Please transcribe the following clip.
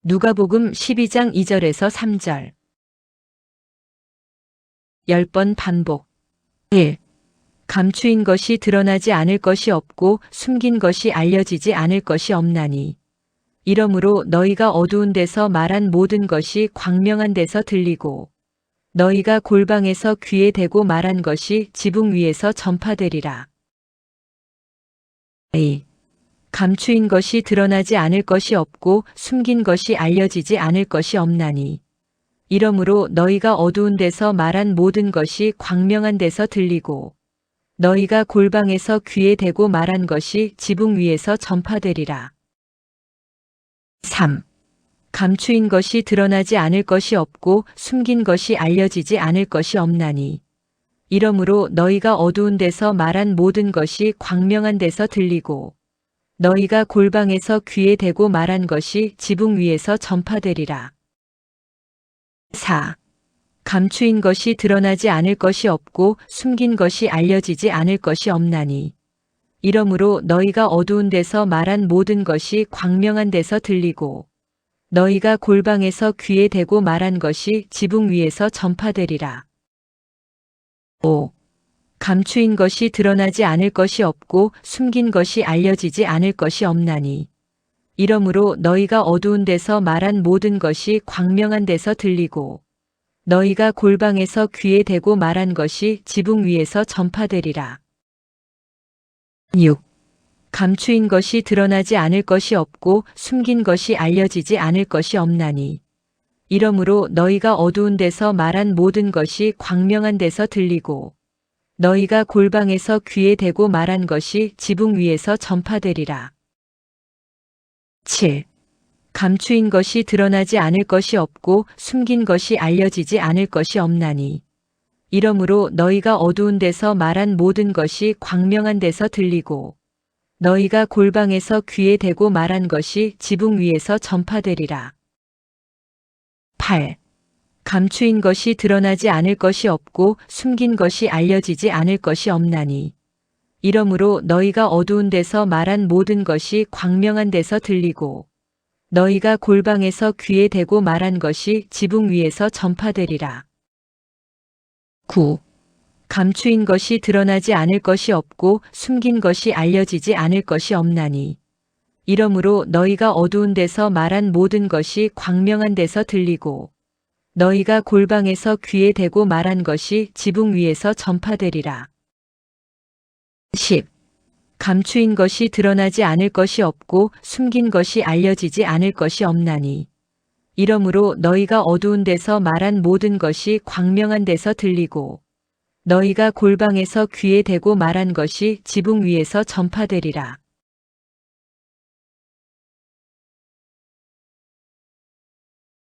누가복음 12장 2절에서 3절. 10번 반복. 1. 감추인 것이 드러나지 않을 것이 없고 숨긴 것이 알려지지 않을 것이 없나니. 이러므로 너희가 어두운 데서 말한 모든 것이 광명한 데서 들리고 너희가 골방에서 귀에 대고 말한 것이 지붕 위에서 전파되리라. 2. 감추인 것이 드러나지 않을 것이 없고 숨긴 것이 알려지지 않을 것이 없나니. 이러므로 너희가 어두운 데서 말한 모든 것이 광명한 데서 들리고 너희가 골방에서 귀에 대고 말한 것이 지붕 위에서 전파되리라. 3. 감추인 것이 드러나지 않을 것이 없고 숨긴 것이 알려지지 않을 것이 없나니. 이러므로 너희가 어두운 데서 말한 모든 것이 광명한 데서 들리고 너희가 골방에서 귀에 대고 말한 것이 지붕 위에서 전파되리라. 4. 감추인 것이 드러나지 않을 것이 없고 숨긴 것이 알려지지 않을 것이 없나니. 이러므로 너희가 어두운 데서 말한 모든 것이 광명한 데서 들리고 너희가 골방에서 귀에 대고 말한 것이 지붕 위에서 전파되리라. 5. 감추인 것이 드러나지 않을 것이 없고 숨긴 것이 알려지지 않을 것이 없나니. 이러므로 너희가 어두운 데서 말한 모든 것이 광명한 데서 들리고 너희가 골방에서 귀에 대고 말한 것이 지붕 위에서 전파되리라. 6. 감추인 것이 드러나지 않을 것이 없고 숨긴 것이 알려지지 않을 것이 없나니. 이러므로 너희가 어두운 데서 말한 모든 것이 광명한 데서 들리고 너희가 골방에서 귀에 대고 말한 것이 지붕 위에서 전파되리라. 7. 감추인 것이 드러나지 않을 것이 없고 숨긴 것이 알려지지 않을 것이 없나니. 이러므로 너희가 어두운 데서 말한 모든 것이 광명한 데서 들리고 너희가 골방에서 귀에 대고 말한 것이 지붕 위에서 전파되리라. 8. 감추인 것이 드러나지 않을 것이 없고 숨긴 것이 알려지지 않을 것이 없나니. 이러므로 너희가 어두운 데서 말한 모든 것이 광명한 데서 들리고 너희가 골방에서 귀에 대고 말한 것이 지붕 위에서 전파되리라. 9. 감추인 것이 드러나지 않을 것이 없고 숨긴 것이 알려지지 않을 것이 없나니. 이러므로 너희가 어두운 데서 말한 모든 것이 광명한 데서 들리고 너희가 골방에서 귀에 대고 말한 것이 지붕 위에서 전파되리라. 10. 감추인 것이 드러나지 않을 것이 없고 숨긴 것이 알려지지 않을 것이 없나니. 이러므로 너희가 어두운 데서 말한 모든 것이 광명한 데서 들리고 너희가 골방에서 귀에 대고 말한 것이 지붕 위에서 전파되리라.